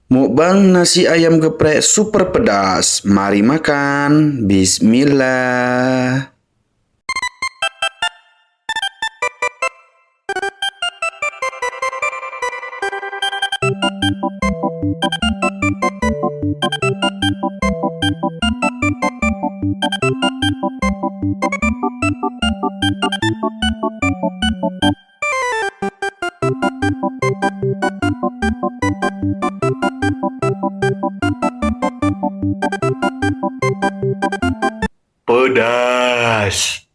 Mukbang nasi ayam geprek super pedas. Mari makan. Bismillah. Pedas.